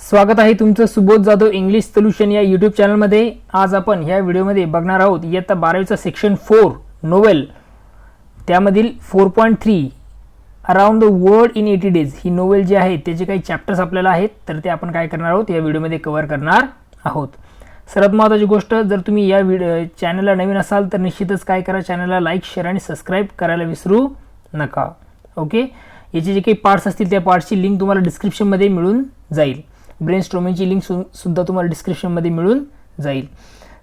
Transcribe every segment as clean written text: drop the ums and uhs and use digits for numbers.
स्वागत आहे तुमचं सुबोध जाधव इंग्लिश सोल्युशन या यूट्यूब चॅनलमध्ये. आज आपण ह्या व्हिडिओमध्ये बघणार आहोत इयत्ता 12वीचा सेक्शन 4 नोवेल त्यामधील 4.3 around the world in 80 days ही नोवेल जी आहे त्याचे काही चॅप्टर्स आपल्याला आहेत, तर ते आपण काय करणार आहोत या व्हिडिओमध्ये कव्हर करणार आहोत. सर्वात महत्त्वाची गोष्ट, जर तुम्ही या चॅनलला नवीन असाल तर निश्चितच काय करा, चॅनलला लाईक शेअर आणि सबस्क्राईब करायला विसरू नका. ओके, याचे जे काही पार्ट्स असतील त्या पार्ट्सची लिंक तुम्हाला डिस्क्रिप्शनमध्ये मिळून जाईल. ब्रेनस्टॉर्मिंगची लिंक सुद्धा तुम्हाला डिस्क्रिप्शनमध्ये मिळून जाईल.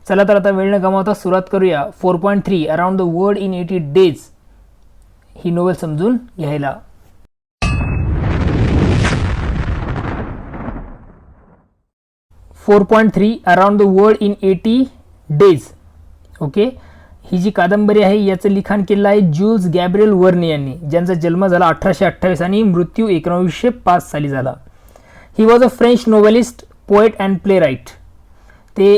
चला तर आता वेळ न गमावता सुरुवात करूया 4.3 around the world in 80 days ही नोवेल समजून घ्यायला. Around the world in 80 days. Okay, ही जी कादंबरी आहे याचं लिखाण केलं आहे ज्यूल्स गॅब्रिएल वर्ने यांनी, ज्यांचा जन्म झाला 1828 आणि मृत्यू 1905 साली झाला. He was a French novelist, poet and playwright. ते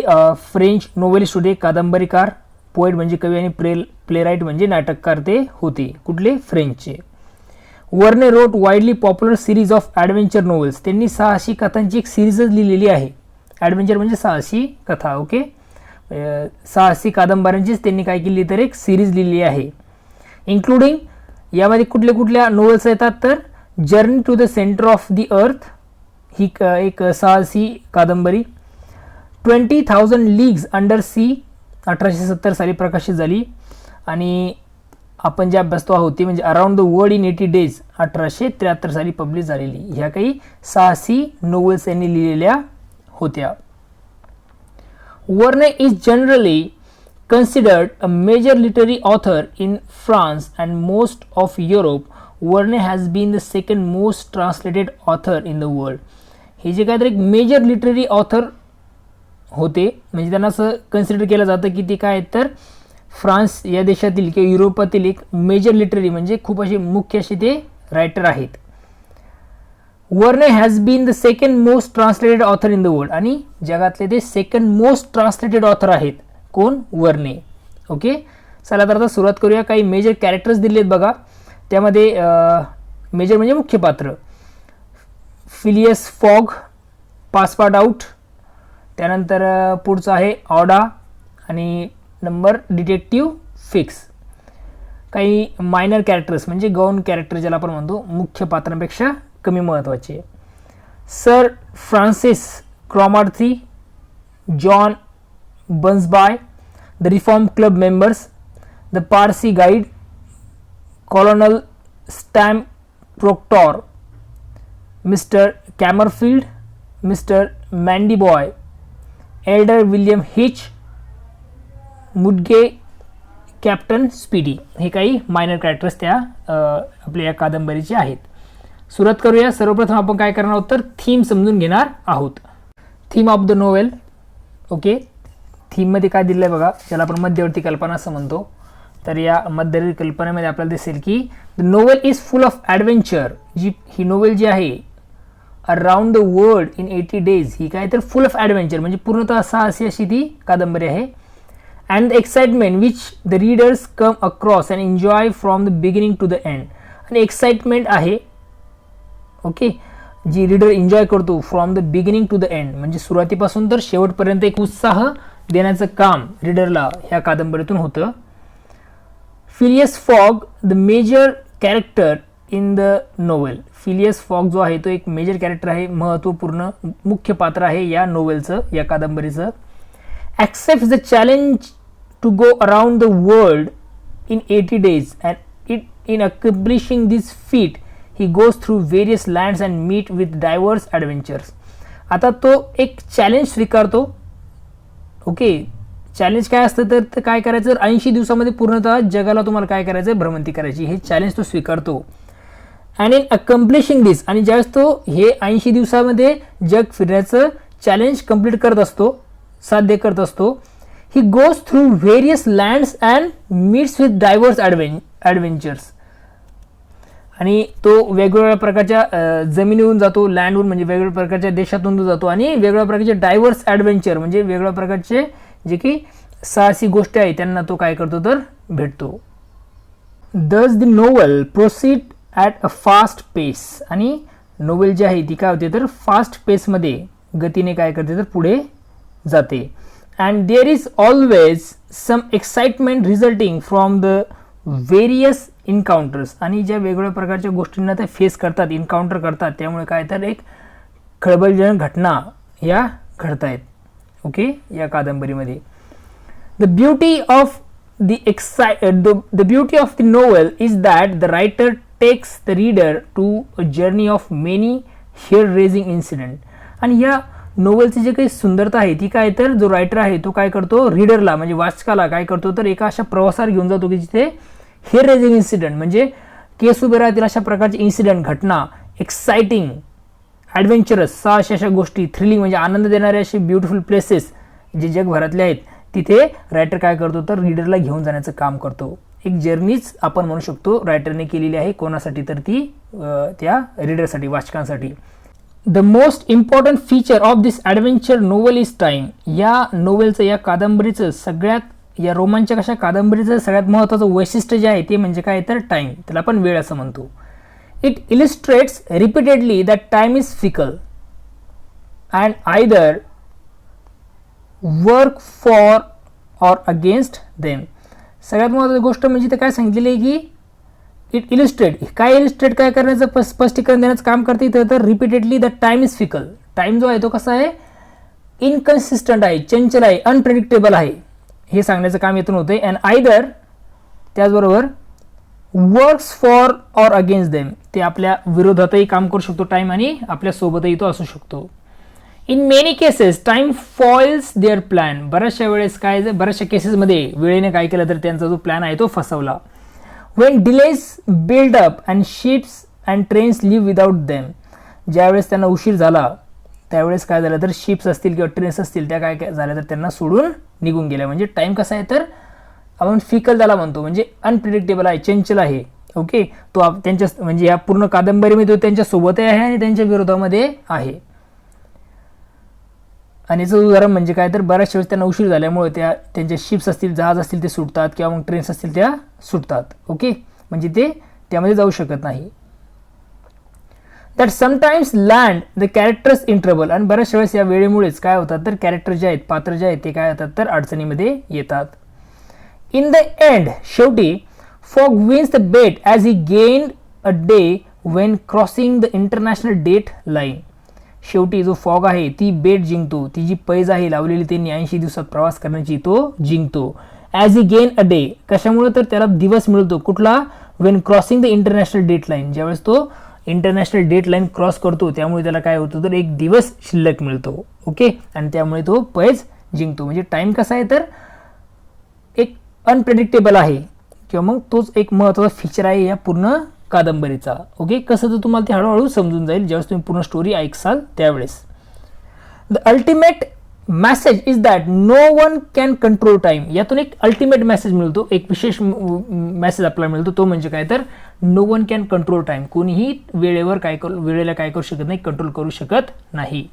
फ्रेंच नोवेलिस्ट होते, कादंबरीकार. पोएट म्हणजे कवी आणि प्लेराईट म्हणजे नाटककार ते होते. कुठले? फ्रेंचचे. Verne wrote widely popular series of adventure novels. त्यांनी साहसी कथांची एक सिरीजच लिहिलेली आहे. ॲडव्हेंचर म्हणजे साहसी कथा. ओके, साहसी कादंबऱ्यांचीच त्यांनी काय केली तर एक सिरीज लिहिली आहे. इन्क्लुडिंग यामध्ये कुठल्या नोवेल्स येतात तर journey to the centre of the earth ही एक साहसी कादंबरी. 20,000 लीग्स अंडर सी 1870 साली प्रकाशित झाली. आणि आपण जे अभ्यासतो आहोत ती म्हणजे around the world in 80 days 1873 साली पब्लिश झालेली. ह्या काही साहसी नोवेल्स यांनी लिहिलेल्या होत्या. Verne is generally considered a major literary author in France and most of Europe. Verne has been the second most translated author in the world. हे जे काय तर एक मेजर लिटररी ऑथर होते, म्हणजे त्यांना असं कन्सिडर केलं जातं की ते काय तर फ्रान्स या देशातील किंवा युरोपातील एक मेजर लिटररी म्हणजे खूप असे मुख्य असे ते रायटर आहेत. Verne has been the second most translated author in the world. आणि जगातले ते सेकंड मोस्ट ट्रान्सलेटेड ऑथर आहेत. कोण? वर्ने. ओके, चला तर आता सुरुवात करूया. काही मेजर कॅरेक्टर्स दिले आहेत बघा. त्यामध्ये मेजर म्हणजे मुख्य पात्र फिलियस फॉग, पासपार्ट आउट. त्यानंतर पुढचं आहे ऑडा आणि नंबर डिटेक्टिव्ह फिक्स. काही मायनर कॅरेक्टर्स म्हणजे गौण कॅरेक्टर ज्याला आपण म्हणतो, मुख्य पात्रांपेक्षा कमी महत्त्वाचे. Sir Francis Cromarty, John Bunsby, the Reform Club members, the Parsi guide, colonel Stamp Proctor, mister Camerfield, mister Mandiboy, elder William Hitch, Mudge, captain speedy. हे काही मायनर कॅरेक्टर्स त्या आपल्या या कादंबरीचे आहेत. सुरुवात करूया. सर्वप्रथम आपण काय करणार आहोत तर थीम समजून घेणार आहोत. Theme of the novel. Okay, थीममध्ये काय दिलं आहे बघा, ज्याला आपण मध्यवर्ती कल्पना असं म्हणतो. तर या मध्यवर्ती कल्पनेमध्ये आपल्याला दिसेल की the novel is full of adventure. ही नोवेल जी आहे around the world in 80 days ही काय तर फुल ऑफ ॲडव्हेंचर म्हणजे पूर्णतः साहसी अशी ती कादंबरी आहे. And the excitement which the readers come across and enjoy from the beginning to the end. आणि एक्साइटमेंट आहे, ओके, जी रीडर एन्जॉय करतो from the beginning to the end म्हणजे सुरुवातीपासून तर शेवटपर्यंत एक उत्साह देण्याचं काम रीडरला ह्या कादंबरीतून होतं. Phileas Fogg the major character in the novel. Phileas Fogg जो आहे तो एक मेजर कॅरेक्टर आहे, महत्त्वपूर्ण मुख्य पात्र आहे या नोवेलचं, या कादंबरीचं. Accepts the challenge to go around the world in 80 days and in accomplishing this feat he goes through various lands and meet with diverse adventures. आता तो एक चॅलेंज स्वीकारतो. ओके, चॅलेंज काय असतं तर काय करायचं, 80 दिवसामध्ये पूर्णतः जगाला तुम्हाला काय करायचं, भ्रमंती करायची. हे चॅलेंज तो स्वीकारतो. अँड इन अकम्प्लिशिंग दिस, आणि ज्यावेळेस तो हे 80 दिवसामध्ये जग फिरण्याचं चॅलेंज कंप्लीट करत असतो, साध्य करत असतो, he goes through various lands and meets with diverse adventures. आणि तो वेगवेगळ्या प्रकारच्या जमिनीवरून जातो, लँडवरून म्हणजे वेगवेगळ्या प्रकारच्या देशातून तो जातो, आणि वेगवेगळ्या प्रकारचे डायव्हर्स ॲडव्हेंचर म्हणजे वेगवेगळ्या प्रकारचे जे की साहसी गोष्टी आहेत त्यांना तो काय करतो तर भेटतो. Thus the novel proceed at a fast pace. आणि नोवेल जी आहे ती काय होते तर फास्ट पेसमध्ये गतीने काय करते तर पुढे जाते. And there is always some excitement resulting from the various encounters. आणि ज्या वेगवेगळ्या प्रकारच्या गोष्टींना ते फेस करतात, इन्काउंटर करतात, त्यामुळे काय तर एक खळबळजनक घटना या घडत आहेत. ओके, या कादंबरीमध्ये the beauty of the beauty of the novel is that the writer takes the reader to a journey of many hair-raising incident. आणि या नोवेलची जी काही सुंदरता आहे ती काय तर जो रायटर आहे तो काय करतो, रीडरला म्हणजे वाचकाला काय करतो तर एका अशा प्रवासावर घेऊन जातो की जिथे हेअर रेजिंग इन्सिडेंट म्हणजे केस उभे राहतील अशा प्रकारचे इन्सिडेंट, घटना, एक्साइटिंग, ॲडव्हेंचरस अशा गोष्टी, थ्रिलिंग म्हणजे आनंद देणारे असे ब्युटिफुल प्लेसेस जे जगभरातले आहेत तिथे रायटर काय करतो तर रीडरला घेऊन जाण्याचं काम करतो. एक जर्नीच आपण म्हणू शकतो रायटरने केलेली आहे. कोणासाठी तर ती त्या रीडरसाठी, वाचकांसाठी. The most important feature of this adventure novel is time. या नोवेलचं, या कादंबरीचं सगळ्यात, या रोमांचक अशा कादंबरीचं सगळ्यात महत्त्वाचं वैशिष्ट्य जे आहे ते म्हणजे काय तर टाईम. त्याला आपण वेळ असं म्हणतो. It illustrates repeatedly that time is fickle and either work for or against them. सगळ्यात महत्त्वाची गोष्ट म्हणजे ते काय सांगितलेली आहे की इट इलिस्ट्रेट, काय इलिस्ट्रेट काय करण्याचं स्पष्टीकरण देण्याचं काम करते तर repeatedly the time is fickle. Time जो आहे तो कसा आहे, इनकन्सिस्टंट आहे, चंचल आहे, अनप्रेडिक्टेबल आहे हे सांगण्याचं काम यातून होतं. अँड आयदर त्याचबरोबर works for or against them, ते आपल्या विरोधातही काम करू शकतो टाईम आणि आपल्या सोबतही तो असू शकतो. In many cases time foils their plan. बऱ्याचशा वेळेस काय, बऱ्याचशा केसेसमध्ये वेळेने काय केलं तर त्यांचा जो प्लॅन आहे तो फसवला. When delays build up and ships and trains leave without them. ज्यावेळेस त्यांना उशीर झाला त्यावेळेस काय झालं तर शिप्स असतील किंवा ट्रेन्स असतील त्या काय झाल्या तर त्यांना सोडून निघून गेल्या. म्हणजे टाईम कसा आहे तर आपण फिकल त्याला म्हणतो, म्हणजे अनप्रिडिक्टेबल आहे, चंचल आहे. ओके, तो त्यांच्या म्हणजे या पूर्ण कादंबरीमध्ये तो त्यांच्या सोबतही आहे आणि त्यांच्या विरोधामध्ये आहे. आणि याचं उदाहरण म्हणजे काय तर बऱ्याचशा वेळेस त्यांना उशीर झाल्यामुळे त्यांचे शिप्स असतील, जहाज असतील ते सुटतात किंवा मग ट्रेन्स असतील त्या सुटतात. ओके, म्हणजे ते त्यामध्ये जाऊ शकत नाही. That sometimes land the characters in trouble. आणि बऱ्याचशा वेळेस या वेळेमुळेच काय होतात तर कॅरेक्टर जे आहेत, पात्र जे आहेत ते काय होतात तर अडचणीमध्ये येतात. इन द एंड, शेवटी Fogg wins the bet as he gained a day when crossing the international date line. शेवटी जो फॉग आहे ती बेट जिंकतो, ती जी पैज आहे लावलेली त्यांनी 80 दिवसात प्रवास करण्याची तो जिंकतो. As he gain a day, कशामुळे तर त्याला दिवस मिळतो कुठला, when crossing the international date line. ज्यावेळेस तो इंटरनॅशनल डेट लाईन क्रॉस करतो त्यामुळे त्याला काय होतं तर एक दिवस शिल्लक मिळतो. ओके, आणि त्यामुळे तो पैज जिंकतो. म्हणजे टाईम कसा आहे तर एक अनप्रेडिक्टेबल आहे किंवा मग तोच एक महत्त्वाचा फीचर आहे या पूर्ण कादंबरीचा. ओके, कसं तर तुम्हाला ते हळूहळू समजून जाईल ज्यावेळेस तुम्ही पूर्ण स्टोरी ऐकसाल त्यावेळेस. The ultimate message is that no one can control time. यातून एक अल्टिमेट मेसेज मिळतो, एक विशेष मेसेज आपल्याला मिळतो, तो म्हणजे काय तर no one can control time. कोणीही वेळेला काय करू शकत नाही, कंट्रोल करू शकत नाही.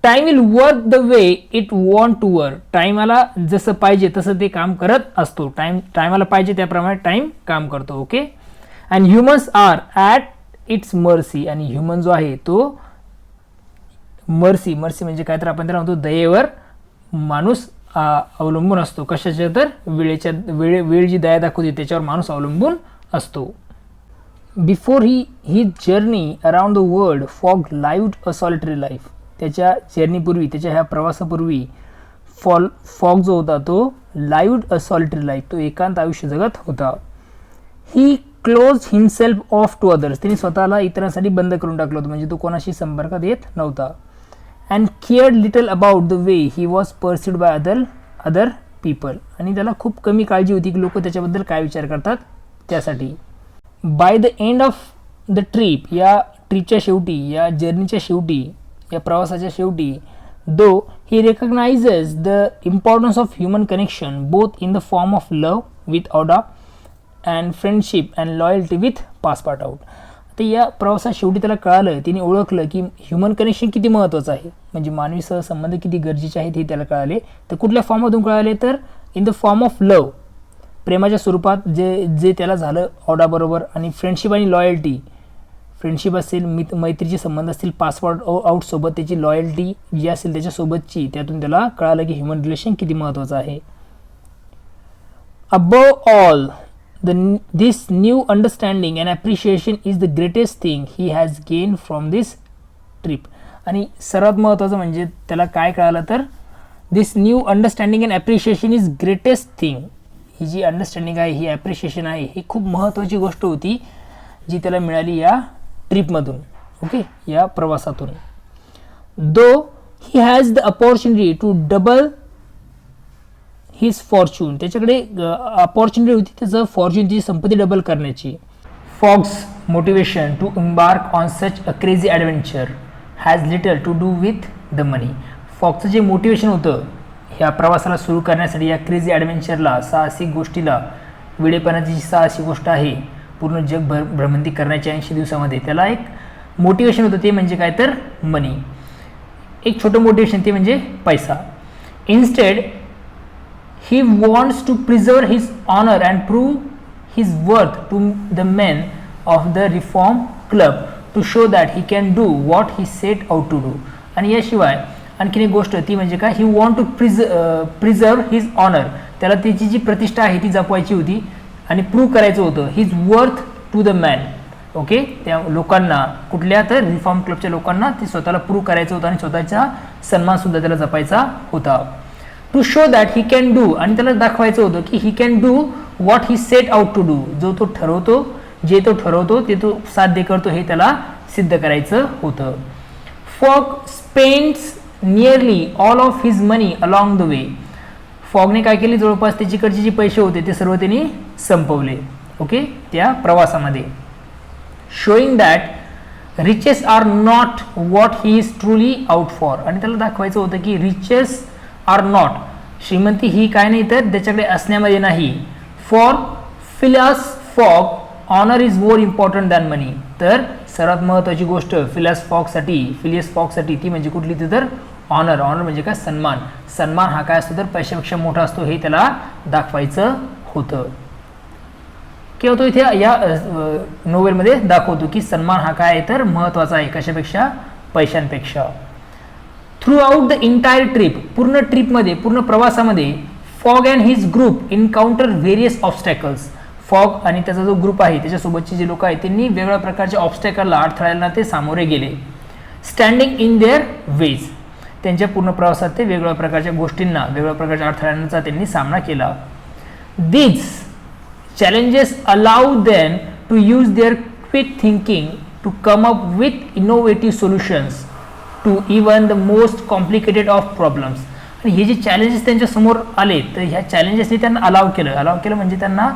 Time will work the way it want to work. टाईमाला जसं पाहिजे तसं ते काम करत असतो. टाईमाला पाहिजे त्याप्रमाणे टाईम काम करतो. Okay, and humans are at its mercy. आणि ह्युमन जो आहे तो मर्सी म्हणजे काय तर आपण त्याला म्हणतो दयेवर माणूस अवलंबून असतो. कशाच्या तर वेळ जी दया दाखवते त्याच्यावर माणूस अवलंबून असतो. Before he journey around the world Fogg lived a solitary life. त्याच्या जर्नीपूर्वी, त्याच्या ह्या प्रवासापूर्वी फॉग जो होता तो लाईव्ड अ सॉलिटरी लाईफ, तो एकांत आयुष्य जगत होता. He close himself off to others. त्यांनी स्वतःला इतरांसाठी बंद करून टाकलं होतं, म्हणजे तो कोणाशी संपर्कात येत नव्हता. And cared little about the way he was perceived by other people. आणि त्याला खूप कमी काळजी होती की लोक त्याच्याबद्दल काय विचार करतात त्यासाठी. By the end of the trip, या ट्रिपच्या शेवटी, या जर्नीच्या शेवटी, या प्रवासाच्या शेवटी, though he recognises the importance of human connection both in the form of love with Aouda and friendship and loyalty with Passepartout. तर या प्रवासात शेवटी त्याला कळालं, तिने ओळखलं की ह्युमन कनेक्शन किती महत्त्वाचं आहे, म्हणजे मानवी सहसंबंध किती गरजेचे आहेत हे त्याला कळाले. तर कुठल्या फॉर्ममधून कळाले तर in the form of love, प्रेमाच्या स्वरूपात जे त्याला झालं ऑडाबरोबर, आणि फ्रेंडशिप आणि लॉयल्टी. फ्रेंडशिप असेल, मैत्रीचे संबंध असतील, पासवर्ड आउटसोबत त्याची लॉयल्टी जी असेल त्याच्यासोबतची, त्यातून त्याला कळालं की ह्युमन रिलेशन किती महत्त्वाचं आहे. Above all, this new understanding and appreciation is the greatest thing he has gained from this trip. आणि सर्वात महत्त्वाचं म्हणजे त्याला काय कळालं तर this new understanding and appreciation is greatest thing. ही जी अंडरस्टँडिंग आहे, ही ॲप्रिशिएशन आहे, ही खूप महत्त्वाची गोष्ट होती जी त्याला मिळाली या ट्रिपमधून. ओके, या प्रवासातून. Though he has the opportunity to double his fortune, त्याच्याकडे अपॉर्च्युनिटी होती त्याचं फॉर्च्यून, त्याची संपत्ती डबल करण्याची. Fogg's motivation to embark on such a crazy adventure has little to do with the money. फॉक्सचं जे मोटिवेशन होतं ह्या प्रवासाला सुरू करण्यासाठी, या क्रेझी ॲडव्हेंचरला, साहसिक गोष्टीला, वेडेपणाची जी साहसी गोष्ट आहे पूर्ण जग भ्रमंती करण्याच्या 80 दिवसामध्ये, त्याला एक मोटिवेशन होतं, ते म्हणजे काय तर मनी. एक छोटं मोटिवेशन ते म्हणजे पैसा. Instead he wants to preserve his honor and prove his worth to the men of the reform club to show that he can do what he set out to do. आणि याशिवाय आणखीन एक गोष्ट ती म्हणजे काय, he want to preserve his honor, त्याला त्याची जी प्रतिष्ठा आहे ती जपवायची होती आणि प्रूव्ह करायचं होतं his worth to the man. Okay, त्या लोकांना, कुठल्या तर रिफॉर्म क्लबच्या लोकांना ते स्वतःला प्रूव्ह करायचं होतं आणि स्वतःचा सन्मान सुद्धा त्याला जपायचा होता. To show that he can do, आणि त्याला दाखवायचं होतं की he can do what he set out to do, जो तो ठरवतो, जे तो ठरवतो ते तो साध्य करतो, हे त्याला सिद्ध करायचं होतं. Fogg spends nearly all of his money along the way. फॉगने काय केले, जवळपास त्याच्याकडचे जे पैसे होते ते सर्व त्यांनी संपवले. ओके, त्या प्रवासामध्ये. Showing that riches are not what he is truly out for, आणि त्याला दाखवायचं होतं की रिचेस आर नॉट, श्रीमंती ही काय नाही तर त्याच्याकडे असण्यामध्ये नाही. For Phileas Fogg honour is more important than money. तर सर्वात महत्त्वाची गोष्ट फिलियस फॉगसाठी ती म्हणजे कुठली तर ऑनर. ऑनर म्हणजे काय, सन्मान. सन्मान हा काय असतो तर पैशापेक्षा मोठा असतो, हे त्याला दाखवायचं होतं. किंवा तो इथे या नोवेलमध्ये दाखवतो की सन्मान हा काय आहे तर महत्त्वाचा आहे, कशापेक्षा, पैशांपेक्षा. Throughout the entire trip, पूर्ण ट्रिपमध्ये, पूर्ण प्रवासामध्ये, Fogg and his group encounter various obstacles. Fogg आणि त्याचा जो ग्रुप आहे, त्याच्यासोबतचे जे लोक आहेत, त्यांनी वेगवेगळ्या प्रकारच्या ऑब्स्टॅकलला, अडथळ्यांना ते सामोरे गेले. स्टँडिंग इन देअर वेज, त्यांच्या पूर्ण प्रवासात ते वेगवेगळ्या प्रकारच्या गोष्टींना, वेगवेगळ्या प्रकारच्या अडथळ्यांचा त्यांनी सामना केला. These challenges allow them to use their quick thinking to come up with innovative solutions to even the most complicated of problems. आणि हे जे चॅलेंजेस त्यांच्या समोर आले, तर ह्या चॅलेंजेसने त्यांना अलाव केलं म्हणजे त्यांना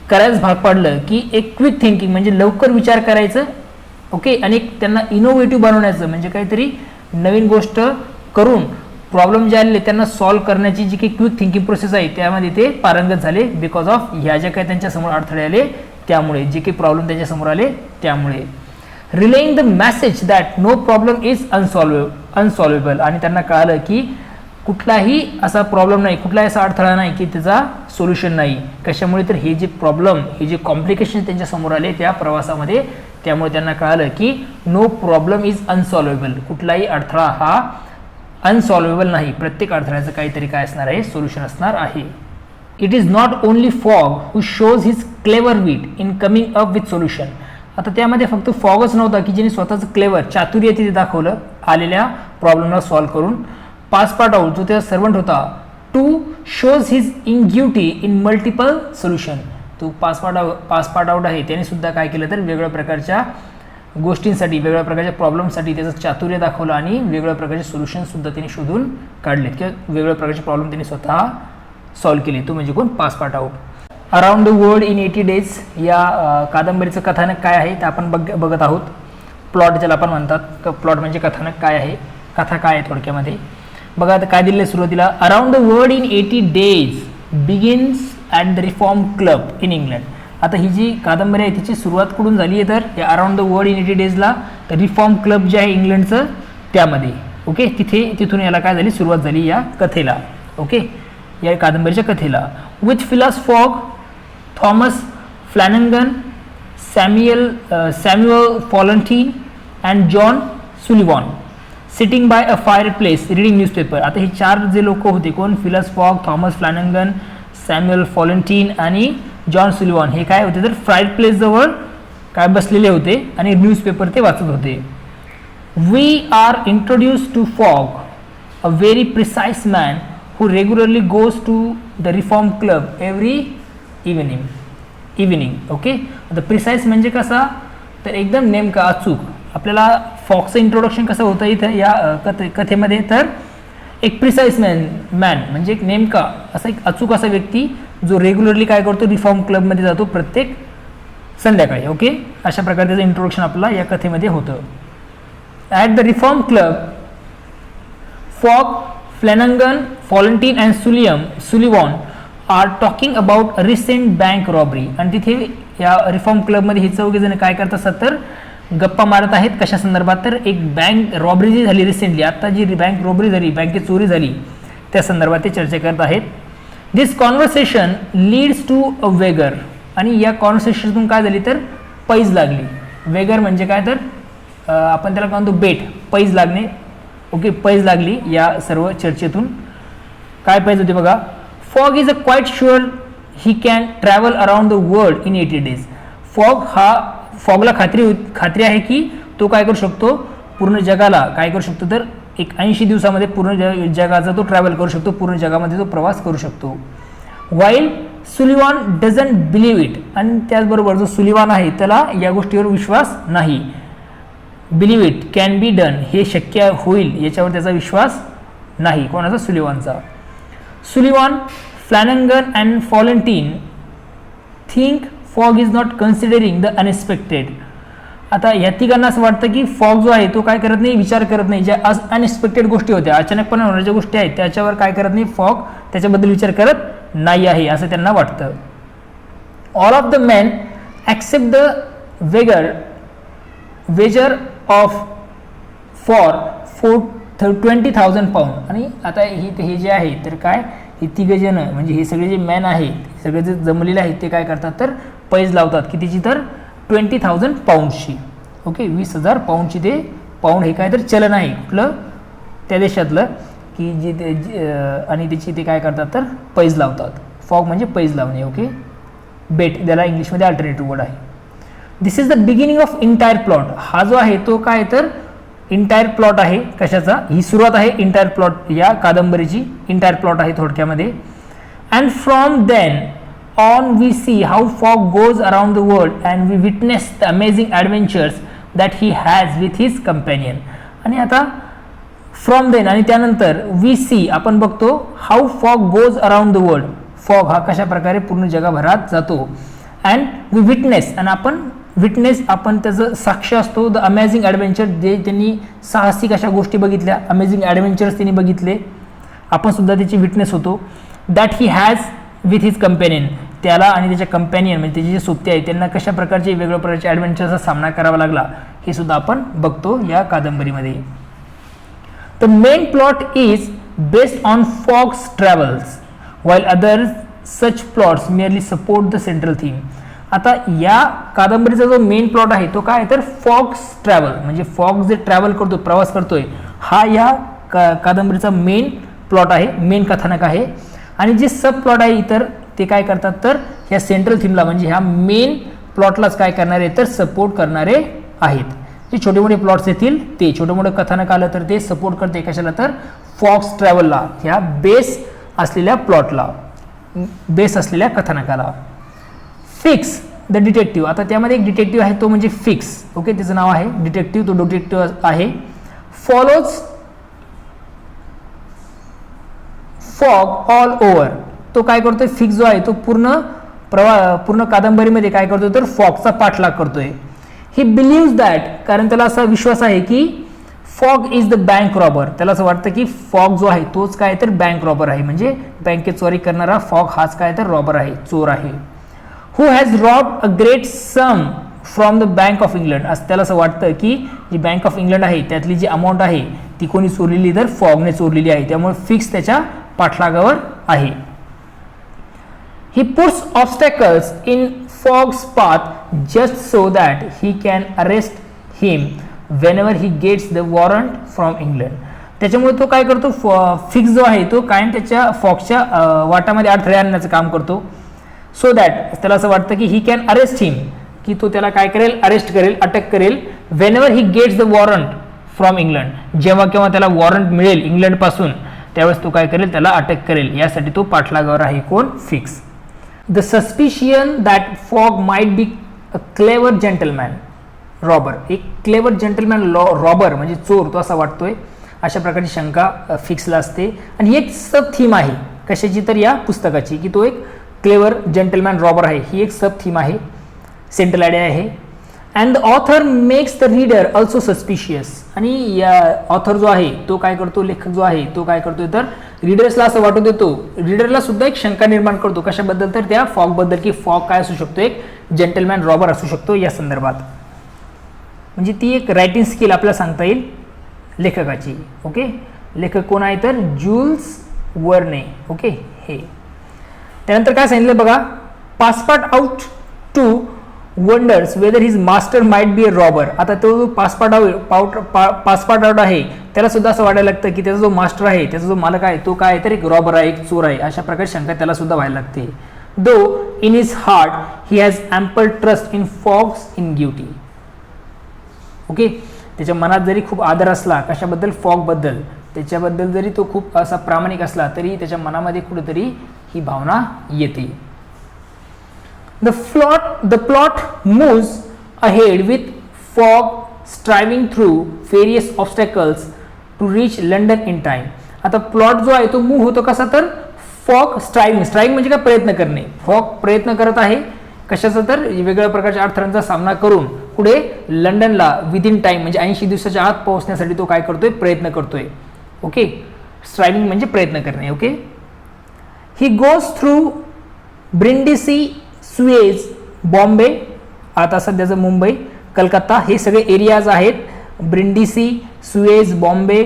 करायच भाग पाडलं की एक क्विक थिंकिंग म्हणजे लवकर विचार करायचं. ओके, आणि त्यांना इनोव्हेटिव्ह बनवण्याचं म्हणजे काहीतरी नवीन गोष्ट करून प्रॉब्लेम जे आलेले त्यांना सॉल्व्ह करण्याची जी काही क्विक थिंकिंग प्रोसेस आहे त्यामध्ये ते पारंगत झाले. बिकॉज ऑफ ह्या ज्या काही त्यांच्यासमोर अडथळे आले त्यामुळे, जे काही प्रॉब्लेम त्यांच्यासमोर आले त्यामुळे. Relaying the message that no problem is unsolvable, आणि त्यांना कळालं की कुठलाही असा प्रॉब्लेम नाही, कुठलाही असा अडथळा नाही की त्याचा सोल्युशन नाही. कशामुळे तर हे जे प्रॉब्लेम, हे जे कॉम्प्लिकेशन त्यांच्यासमोर आले त्या प्रवासामध्ये, त्यामुळे त्यांना कळालं की नो प्रॉब्लेम इज अनसॉल्वेबल, कुठलाही अडथळा हा अनसॉल्वेबल नाही, प्रत्येक अडथळ्याचं काहीतरी काय असणार आहे, सोल्युशन असणार आहे. It is not only Fogg who shows his clever wit in coming up with solution. आता त्यामध्ये फक्त फॉगच नव्हता की ज्याने स्वतःचं क्लेवर, चातुर्य तिथे दाखवलं आलेल्या प्रॉब्लेमला सॉल्व्ह करून. पासपार्ट आउट जो त्याचा सर्वंट होता, to shows his ingenuity in multiple solution. तो पासपार्ट आउट आहे, त्याने सुद्धा काय केलं तर वेगवेगळ्या प्रकारच्या गोष्टींसाठी, वेगवेगळ्या प्रकारच्या प्रॉब्लेमसाठी त्याचं चातुर्य दाखवलं आणि वेगवेगळ्या प्रकारचे सोल्युशनसुद्धा त्यांनी शोधून काढलेत किंवा वेगवेगळ्या प्रकारचे प्रॉब्लेम त्यांनी स्वतः सॉल्व्ह केले. तो म्हणजे कोण, Passepartout. Around the world in 80 days या कादंबरीचं कथानक काय आहे ते आपण बघत आहोत. प्लॉट ज्याला आपण म्हणतात, प्लॉट म्हणजे कथानक काय आहे, कथा काय आहे थोडक्यामध्ये. बघा आता काय दिलं सुरुवातीला, around the world in 80 days begins at the Reform club in England. आता ही जी कादंबरी आहे तिची सुरुवात कुठून झाली आहे तर या अराउंड द वर्ल्ड इन 80 डेजला तर रिफॉर्म क्लब जे आहे इंग्लंडचं त्यामध्ये. ओके, तिथून याला काय झाली, सुरुवात झाली या कथेला. ओके, या कादंबरीच्या कथेला. With Phileas Fogg, Thomas Flanagan, Samuel Fallentin and John Sullivan sitting by a fireplace reading newspaper. आता हे 4 जे लोक होते कोण, Phileas Fogg, Thomas Flanagan, Samuel Fallentin आणि जॉन सुलिव्हन, हे काय होते तर फायरप्लेस जवळ काय बसलेले होते आणि न्यूजपेपर ते वाचत होते. We are introduce to Fogg, a very precise man who regularly goes to the reform club every evening. Okay, आता प्रिसाइज म्हणजे कसा तर एकदम नेमका अचूक. आपल्याला फॉगचं इंट्रोडक्शन कसं होतं इथं या कथेमध्ये तर एक प्रिसाइज मॅन म्हणजे एक नेमका असा एक अचूक असा व्यक्ती जो रेग्युलरली काय करतो रिफॉर्म क्लबमध्ये जातो प्रत्येक संध्याकाळी. ओके, अशा प्रकारे त्याचं इंट्रोडक्शन आपल्याला या कथेमध्ये होतं. At the Reform Club Fogg, Flanagan, Fallentin and Sullivan are talking about recent bank robbery. आणि तिथे या रिफॉर्म क्लबमध्ये हे 4 जण काय करत असतात तर गप्पा मारत आहेत. कशा संदर्भात तर एक बँक रॉबरी जी झाली रिसेंटली, आता जी बँक रॉबरी झाली, बँकेत चोरी झाली त्या संदर्भात ते चर्चा करत आहेत. दिस कॉन्व्हर्सेशन लीड्स टू अ वेगर. आणि या कॉन्व्हर्सेशनतून काय झाली तर पैज लागली. वेगर म्हणजे काय तर आपण त्याला काय म्हणतो बेट, पैज लागणे. ओके, पैज लागली या सर्व चर्चेतून. काय पैज होते बघा. Fog is a quiet sure he can travel around the world in 80 days. फॉगला खात्री आहे की तो काय करू शकतो पूर्ण जगाला काय करू शकतो तर एक 80 दिवसामध्ये पूर्ण जगाचा तो ट्रॅव्हल करू शकतो, पूर्ण जगामध्ये तो प्रवास करू शकतो. While Sullivan doesn't believe it. आणि त्याचबरोबर जो सुलिव्हन आहे त्याला या गोष्टीवर विश्वास नाही. Believe it can be done, हे शक्य होईल याच्यावर त्याचा विश्वास नाही. कोणाचा? सुलिव्हनचा. Sullivan, Flanagan and Fallentin think Fogg is not considering the unexpected. आता या तिघांना असं वाटतं की फॉग जो आहे तो काय करत नाही, विचार करत नाही. ज्या अनएक्सपेक्टेड गोष्टी होत्या, अचानकपणे होणाऱ्या गोष्टी आहेत त्याच्यावर काय करत नाही, फॉग त्याच्याबद्दल विचार करत नाही आहे असं त्यांना वाटतं. All of the men accept the wager of for 20,000 pound. आणि आता हे जे आहे तर काय हे तिघजण म्हणजे हे सगळे जे मॅन आहेत सगळे जे जमलेले आहेत ते काय करतात तर पैज लावतात कितीची तर 20,000 poundsची. ओके, 20,000 poundची. ते पाऊंड हे काय तर चलन आहे कुठलं त्या देशातलं की आणि त्याची ते काय करतात तर पैज लावतात. फॉग म्हणजे पैज लावणे. ओके, बेट त्याला इंग्लिशमध्ये अल्टरनेटिव्ह वर्ड आहे. This is the beginning of entire plot. हा जो आहे तो काय तर इंटायर प्लॉट आहे. कशाचा? ही सुरुवात आहे इंटायर प्लॉट या कादंबरीची. इंटायर प्लॉट आहे थोडक्यामध्ये. And from then on we see how Fogg goes around the world and we witness the amazing adventures that he has with his companion. आणि आता फ्रॉम देन आणि त्यानंतर वी सी आपण बघतो how Fogg goes around the world. Fog हा कशा प्रकारे पूर्ण जगभरात जातो. अँड वी विटनेस आणि आपण त्याचं साक्ष असतो. द अमेझिंग ॲडव्हेंचर, जे त्यांनी साहसिक अशा गोष्टी बघितल्या, अमेझिंग ॲडव्हेंचर्स त्यांनी बघितले, आपण सुद्धा त्याची विटनेस होतो. That he has with his companion, त्याला आणि त्याच्या कंपॅनियन म्हणजे त्याचे जे सोबते आहेत त्यांना कशा प्रकारचे वेगवेगळ्या प्रकारचे ॲडव्हेंचरचा सामना करावा लागला हे सुद्धा आपण बघतो या कादंबरीमध्ये. The main plot is based on fogs travels while other such plots merely support the central theme. आता या कादंबरीचा जो मेन प्लॉट आहे तो काय तर फॉग्स ट्रॅव्हल म्हणजे फॉग जे ट्रॅव्हल करतो, प्रवास करतोय, हा या कादंबरीचा मेन प्लॉट आहे, मेन कथानक आहे. आणि जे सब प्लॉट आहे इतर ते काय करतात तर ह्या सेंट्रल थीमला म्हणजे ह्या मेन प्लॉटलाच काय करणारे तर सपोर्ट करणारे आहेत. जे छोटे मोठे प्लॉट्स येतील ते छोटे मोठे कथानक आलं तर ते सपोर्ट करते कशाला तर फॉग्स ट्रॅव्हलला, ह्या बेस असलेल्या प्लॉटला, बेस असलेल्या कथानकाला. फिक्स द डिटेक्टिव्ह, आता त्यामध्ये एक डिटेक्टिव्ह आहे तो म्हणजे फिक्स. ओके, त्याचं नाव आहे डिटेक्टिव्ह, तो डिटेक्टिव्ह आहे. फॉलोज फॉग ऑल ओव्हर, तो काय करतोय फिक्स जो आहे तो पूर्ण कादंबरीमध्ये काय करतोय तर फॉगचा पाठलाग करतोय. ही बिलीव्स दॅट, कारण त्याला असा विश्वास आहे की fog is the bank robber, त्याला असं वाटतं की फॉग जो आहे तोच काय तर बँक रॉबर आहे, म्हणजे बँकेत चोरी करणारा फॉग हाच काय तर रॉबर आहे, चोर आहे. Who has robbed a great sum from the bank of England, असं त्याला असं वाटतं की जी बँक ऑफ इंग्लंड आहे त्यातली जी अमाऊंट आहे ती कोणी चोरलेली तर फॉगने चोरलेली आहे, त्यामुळे फिक्स त्याच्या पाठलागावर आहे. He puts obstacles in Fogg's path just so that he can arrest him whenever he gets the warrant from England. त्याच्यामुळे तो काय करतो, फिक्स जो आहे तो कायम त्याच्या फॉक्सच्या वाटामध्ये अडथळे आणण्याचं काम करतो. सो दॅट त्याला असं वाटतं की ही कॅन अरेस्ट हिम, की तो त्याला काय करेल, अरेस्ट करेल, अटक करेल. Whenever he gets the warrant from England, जेव्हा केव्हा त्याला वॉरंट मिळेल इंग्लंडपासून त्यावेळेस तो काय करेल, त्याला अटक करेल. यासाठी तो पाठलागावर आहे कोण, fix. The suspicion that fog might be a clever gentleman robber, एक क्लेवर जेंटलमॅन रॉबर म्हणजे चोर तो असा वाटतोय, अशा प्रकारची शंका फिक्सला असते. आणि ही एक सब थीम आहे कशाची, तर या पुस्तकाची, की तो एक क्लेवर जेंटलमॅन रॉबर आहे. ही एक सब थीम आहे, सेंट्रल आयडिया आहे. And the author makes the reader also suspicious, आणि या ऑथर जो आहे तो काय करतो, लेखक जो आहे तो काय करतोय, तर रीडर्सला असं वाटू देतो, रीडरला सुद्धा एक शंका निर्माण करतो. कशाबद्दल, तर त्या फॉगबद्दल, की फॉग काय असू शकतो, एक जेंटलमॅन रॉबर असू शकतो या संदर्भात. म्हणजे ती एक रायटिंग स्किल आपल्याला सांगता येईल लेखकाची. ओके, लेखक कोण आहे, तर ज्यूल्स वर्ने. ओके, हे त्यानंतर काय सांगितलं बघा, Passepartout out to wonders whether his master might be a robber. आता तो जो पासपोर्ट आउट आहे त्याला सुद्धा असं वाटायला लागतं की त्याचा जो मास्टर आहे, त्याचा जो मालक आहे तो काय, तर एक रॉबर आहे, एक चोर आहे. अशा प्रकारे शंका त्याला सुद्धा व्हायला लागते. Though in his heart he has ample trust in Fogg's in duty. Okay, त्याच्या मनात जरी खूप आदर असला कशाबद्दल, फॉगबद्दल, त्याच्याबद्दल जरी तो खूप असा प्रामाणिक असला तरी त्याच्या मनामध्ये कुठेतरी ही भावना येते. The plot moves ahead with Fogg striving through various obstacles to reach London in time. आता प्लॉट जो आहे तो मूव्ह होतो कसा, तर फॉग स्ट्रायव्हिंग म्हणजे काय, प्रयत्न करणे. फॉग प्रयत्न करत आहे कशाचा, तर वेगवेगळ्या प्रकारच्या अडथळ्यांचा सामना करून पुढे लंडनला विदिन टाइम म्हणजे 80 दिवसाच्या आत पोहोचण्यासाठी तो काय करतोय, प्रयत्न करतोय. ओके, स्ट्रायव्हिंग म्हणजे प्रयत्न करणे. Okay, he goes through Brindisi, Suez, Bombay, आता सध्याचं मुंबई, कलकत्ता, हे सगळे एरियाज आहेत. ब्रिंडिसी, सुएज, बॉम्बे,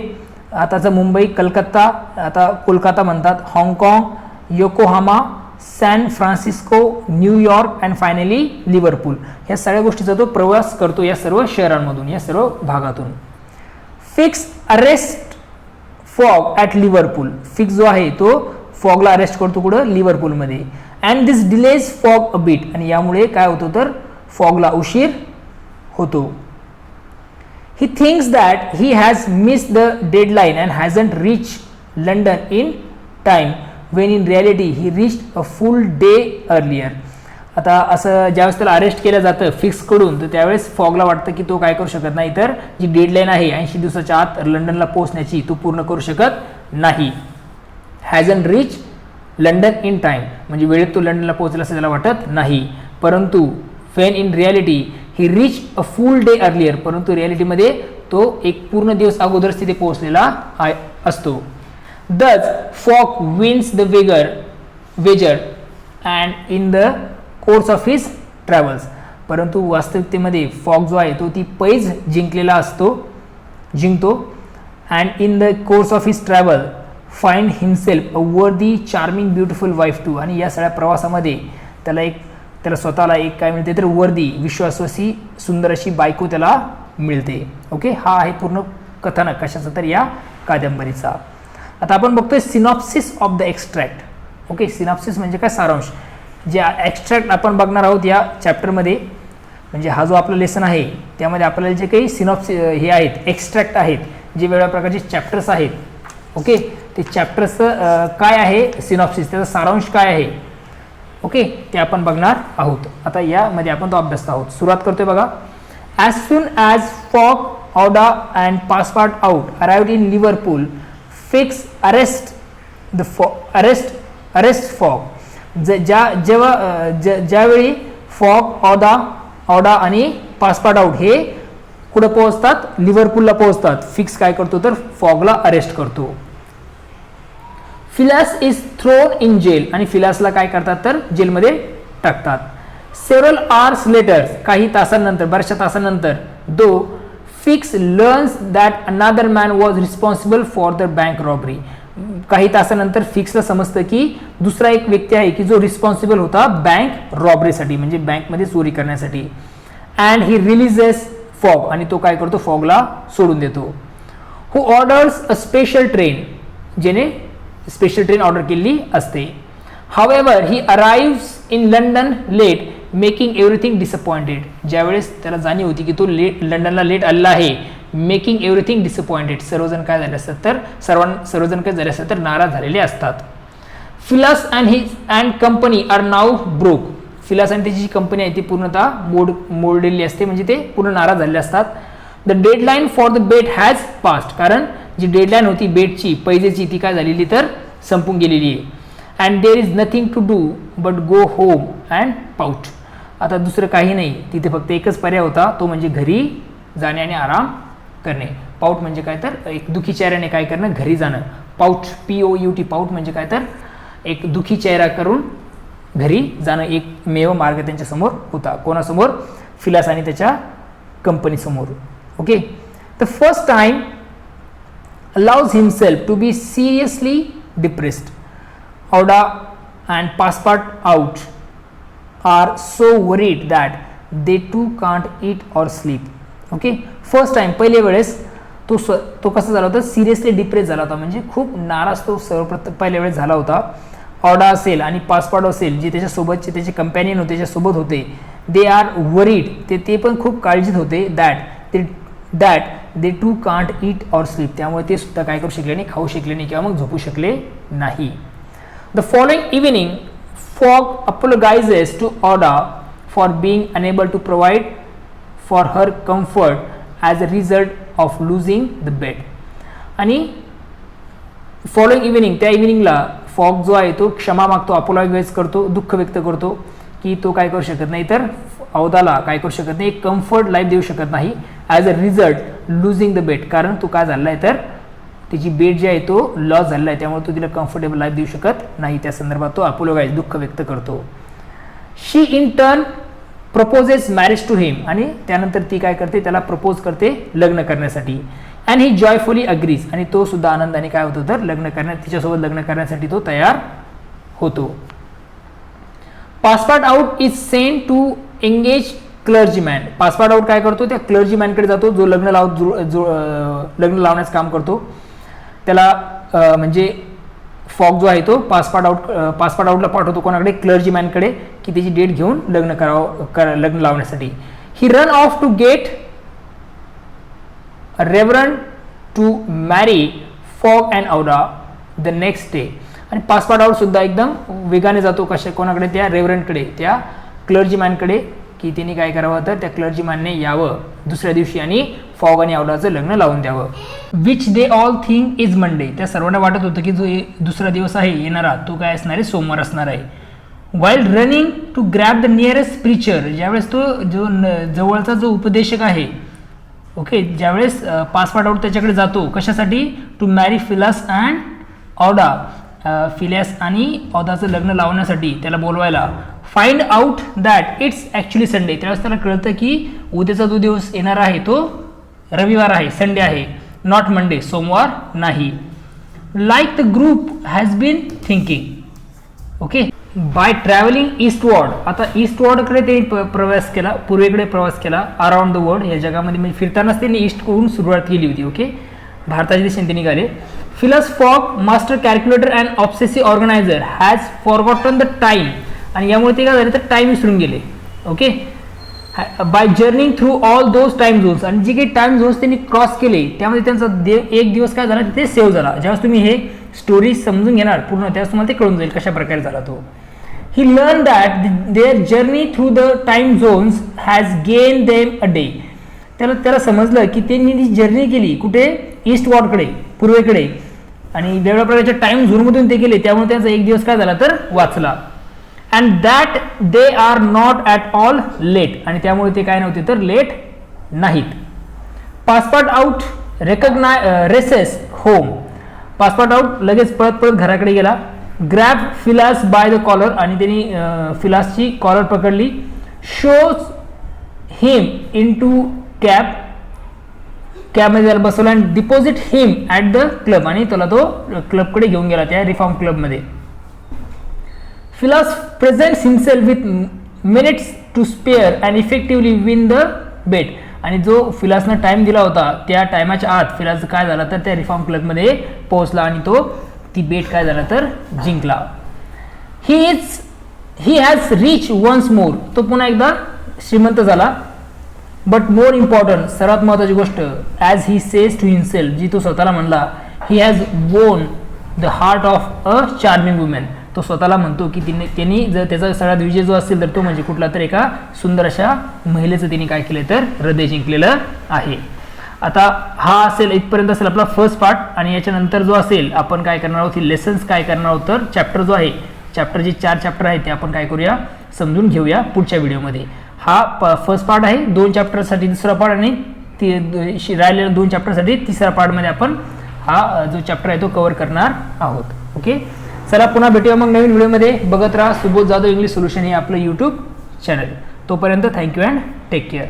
आताचं मुंबई, कलकत्ता, आता कोलकाता म्हणतात, हाँगकाँग, Yokohama, San Francisco, New York and finally Liverpool. या सगळ्या गोष्टीचा तो प्रवास करतो या सर्व शहरांमधून, या सर्व भागातून. Fix arrest Fogg at Liverpool. Fix जो आहे तो फॉगला अरेस्ट करतो कुठं, लिव्हरपूलमध्ये. And this delays Fogg a bit, आणि यामुळे काय होतं, तर फॉगला उशीर होतो. He thinks that he has miss the deadline and hasn't reach London in time when in reality he reached a full day earlier. आता असं ज्यावेळेस त्याला अरेस्ट केलं जातं फिक्सकडून, तर त्यावेळेस फॉगला वाटतं की तो काय करू शकत नाही, तर जी डेडलाईन आहे 80 दिवसाच्या आत लंडनला पोहोचण्याची तो पूर्ण करू शकत नाही. हॅझंट रीच लंडन इन टाइम म्हणजे वेळेत तो लंडनला पोहोचला असं त्याला वाटत नाही. परंतु Wien in reality he reach a full day earlier, परंतु रियालिटीमध्ये तो एक पूर्ण दिवस अगोदरच तिथे पोहोचलेला असतो. Thus Fogg wins the wager and in the course of his travels. परंतु वास्तविकतेमध्ये फॉग जो आहे तो ती पैज जिंकतो. And in the course of his travel find himself a worthy charming beautiful wife to. आणि या सगळ्या प्रवासामध्ये त्याला स्वतःला एक काय मिळते, तर वर्दी, विश्वासवसी, सुंदर अशी बायको त्याला मिळते. ओके, हा आहे पूर्ण कथानक कशाचा, तर या कादंबरीचा. आता आपण बघतोय synopsis of the extract. Okay, synopsis म्हणजे काय, सारांश. जे एक्स्ट्रॅक्ट आपण बघणार आहोत या चॅप्टरमध्ये, म्हणजे हा जो आपला लेसन आहे त्यामध्ये आपल्याला जे काही हे आहेत, एक्स्ट्रॅक्ट आहेत, जे वेगवेगळ्या प्रकारचे चॅप्टर्स आहेत. ओके, ते चॅप्टरचं काय आहे सिनॉप्सिस, त्याचा सारांश काय आहे, ओके, ते आपण बघणार आहोत. आता यामध्ये आपण तो अभ्यासत आहोत. सुरुवात करतोय बघा. As soon as Fogg, Aouda and Passepartout arrived in Liverpool, Fix arrest Fogg. ज्यावेळी फॉग, ऑडा आणि पासपोर्ट आउट हे कुठं पोहोचतात, लिव्हरपूलला पोहोचतात. फिक्स काय करतो, तर फॉगला अरेस्ट करतो. फिलास इज थ्रोन इन जेल, आणि फिलासला काय करतात, तर जेलमध्ये टाकतात. सेव्हरल आवर्स लेटर, काही तासांनंतर, बऱ्याचशा तासांनंतर, though Fix learns that another man was responsible for the bank robbery. काही तासानंतर फिक्सला समजतं की दुसरा एक व्यक्ती आहे की जो रिस्पॉन्सिबल होता बँक रॉबरीसाठी, म्हणजे बँकमध्ये चोरी करण्यासाठी. अँड ही रिलीजेस फॉग, आणि तो काय करतो, फॉगला सोडून देतो. Who orders a special train, जेने स्पेशल ट्रेन ऑर्डर केली असते. However he arrives in London late making everything disappointed. ज्यावेळेस त्याला जाणीव होती की तो लंडनला लेट आलेला आहे, मेकिंग एव्हरीथिंग डिसअपॉइंटेड, सर्वजण काय झाले असतात तर सर्वजण काय झाले असतात तर नाराज झालेले असतात. Phileas and company are now broke. Phileas आणि त्याची जी कंपनी आहे ती पूर्णतः मोडलेली असते, म्हणजे ते पूर्ण नाराज झालेले असतात. The deadline for the bet has past. कारण जी डेडलाईन होती बेटची, पैजेची, ती काय झालेली तर संपून गेलेली आहे. And there is nothing to do but go home and pout. आता दुसरं काही नाही, तिथे फक्त एकच पर्याय होता, तो म्हणजे घरी जाणे आणि आराम करणे. पाऊट म्हणजे काय तर एक दुखी चेहऱ्याने काय करणं, घरी जाणं. पाऊट, POUT, पाऊट म्हणजे काय तर एक दुखी चेहरा करून घरी जाणं. एक मेव मार्ग त्यांच्या समोर होता. कोणासमोर? फिलास आणि त्याच्या कंपनी समोर. Okay. The first time allows himself to be seriously depressed. Oda and Passepartout are so worried that they too can't eat or sleep. Okay. First time, पहिले वेळेस तो कसा झाला होता, सिरियसली डिप्रेस झाला होता, म्हणजे खूप नाराज तो पहिल्या वेळेस झाला होता. ऑडा असेल आणि पासपार्ट असेल, जे त्याच्यासोबतचे त्याचे कंपॅनियन होते, त्याच्यासोबत होते, दे आर वरीड, ते पण खूप काळजीत होते. That they too can't eat or sleep, त्यामुळे ते सुद्धा काय करू शकले नाही, खाऊ शकले नाही किंवा मग झोपू शकले नाही. The following evening Fogg apologises to Aouda for being unable to provide for her comfort as a result of losing the bet. आणि फॉलोइंग इव्हिनिंग, त्या इव्हिनिंगला फॉग जो आहे तो क्षमा मागतो, अपोलॉगाइज करतो, दुःख व्यक्त करतो की तो काय करू शकत नाही तर औदाला काय करू शकत नाही, एक कम्फर्ट लाईफ देऊ शकत नाही. As a result losing the bed, कारण तो काय झाला आहे तर तिची बेड जी आहे तो लॉस झालेला आहे, त्यामुळे तो तिला कम्फर्टेबल लाईफ देऊ शकत नाही. त्या संदर्भात तो अपोलॉगाइज, दुःख व्यक्त करतो. She in turn proposes marriage to him, आणि त्यानंतर ती काय करते, त्याला प्रपोज करते लग्न करण्यासाठी. अँड ही जॉयफुली अग्रीज, आणि तो सुद्धा आनंदाने काय होतो तर तिच्यासोबत लग्न करण्यासाठी तो तयार होतो. पासपार्टआउट इज सेंट टू एंगेज क्लर्जीमॅन. पासपार्टआउट काय करतो, त्या क्लर्जीमॅनकडे जातो जो लग्न लावण्याचं काम करतो. त्याला म्हणजे फॉग जो आहे तो पासपार्टआउटला पाठवतो कोणाकडे, क्लर्जीमॅनकडे, की त्याची डेट घेऊन लग्न लावण्यासाठी. He run off to get reverend to marry Fogg and Aouda the next day. आणि पासपार्टआउट सुद्धा एकदम वेगाने जातो कोणाकडे, त्या रेव्हरंडकडे, त्या क्लर्जीमॅनकडे, की त्यांनी काय करावं तर त्या क्लर्जीमॅनने यावं दुसऱ्या दिवशी आणि फॉग आणि औडाचं लग्न लावून द्यावं. Which they all think is Monday. त्या सर्वांना वाटत होतं की जो दुसरा दिवस आहे येणारा तो काय असणार आहे, सोमवार असणार आहे. While running to grab the nearest preacher, ज्यावेळेस तो जो जवळचा जो उपदेशक आहे, ओके, ज्यावेळेस पासपार्टआउट त्याच्याकडे जातो कशासाठी, टू मॅरी फिलास अँड ऑडा, फिलियास आणि औदाचं लग्न लावण्यासाठी, त्याला बोलवायला. Find out that it's actually Sunday, त्यावेळेस त्याला कळतं की उद्याचा जो दिवस येणार आहे तो रविवार आहे, संडे आहे, नॉट मंडे, सोमवार नाही. Like the group has been thinking. Okay. By travelling eastward, आता ईस्टवर्डकडे ते प्रवास केला, पूर्वेकडे प्रवास केला, अराउंड द वर्ल्ड, या जगामध्ये म्हणजे फिरतानाच त्यांनी ईस्टकडून सुरुवात केली होती. ओके. भारताच्या दिशेने ते निघाले. Phileas Fogg master calculator and obsessive organiser has forgotten the time, आणि यामुळे ते काय झाले तर टाईम विसरून गेले. Okay. By journeying through all those time zones, आणि जे काही टाईम झोन्स त्यांनी क्रॉस केले त्यामध्ये त्यांचा एक दिवस काय झाला तिथे सेव्ह झाला. ज्यावेळेस तुम्ही हे स्टोरी समजून घेणार पूर्ण त्यावेळेस तुम्हाला ते कळून जाईल कशा प्रकारे झाला तो. He learn that their journey through the time zones has gain them a day. त्याला समजलं की त्यांनी ती जर्नी केली कुठे, ईस्टवर्डकडे, पूर्वेकडे, आणि वेगवेगळ्या प्रकारच्या टाईम झोनमधून ते गेले, त्यामुळे त्यांचा एक दिवस काय झाला तर वाचला. And that they are not at all let, आणि त्यामुळे ते काय नव्हते तर लेट नाहीत. पासपार्टआउट रेसेस होम, पासपार्टआउट लगेच पळत घराकडे गेला. Grab Phileas by the collar, आणि त्यांनी फिलासची कॉलर पकडली. Shoves him into cab कॅबमध्ये त्याला बसवला आणि deposit him at the club, आणि त्याला तो क्लबकडे घेऊन गेला, त्या रिफॉर्म क्लबमध्ये. Phileas presents himself with minutes to spare and effectively win the bet. आणि जो फिलासनं टाइम दिला होता त्या टायमाच्या आत फिलास काय झाला तर त्या रिफॉर्म क्लबमध्ये पोहोचला आणि तो ती बेट काय झाला तर जिंकला. He has reach once more. तो पुन्हा एकदा श्रीमंत झाला. बट मोर इम्पॉर्टंट, सर्वात महत्त्वाची गोष्ट, as he says to himself, जी तो स्वतःला म्हणला, he has won the heart of a charming women. तो स्वतःला म्हणतो की त्यांनी जर त्याचा सगळ्यात विजय जो असेल तर तो म्हणजे कुठला तर एका सुंदर अशा महिलेचं तिने काय केलं तर हृदय जिंकलेलं आहे. आता हा असेल इथपर्यंत असेल आपला फर्स्ट पार्ट. आणि याच्यानंतर जो असेल आपण काय करणार आहोत, ही लेसन्स काय करणार आहोत तर चॅप्टर जो आहे, चॅप्टर जे 4 चॅप्टर आहेत ते आपण काय करूया समजून घेऊया पुढच्या व्हिडिओमध्ये. हा फर्स्ट पार्ट आहे, 2 चॅप्टरसाठी दुसरा पार्ट आणि राहिलेल्या 2 चॅप्टरसाठी तिसऱ्या पार्टमध्ये आपण हा जो चॅप्टर आहे तो कव्हर करणार आहोत. ओके, चला पुन्हा भेटूया मग नवीन व्हिडिओमध्ये. बघत राहा सुबोध जाधव इंग्लिश सोल्युशन हे आपलं यूट्यूब चॅनल. तोपर्यंत थँक्यू अँड टेक केअर.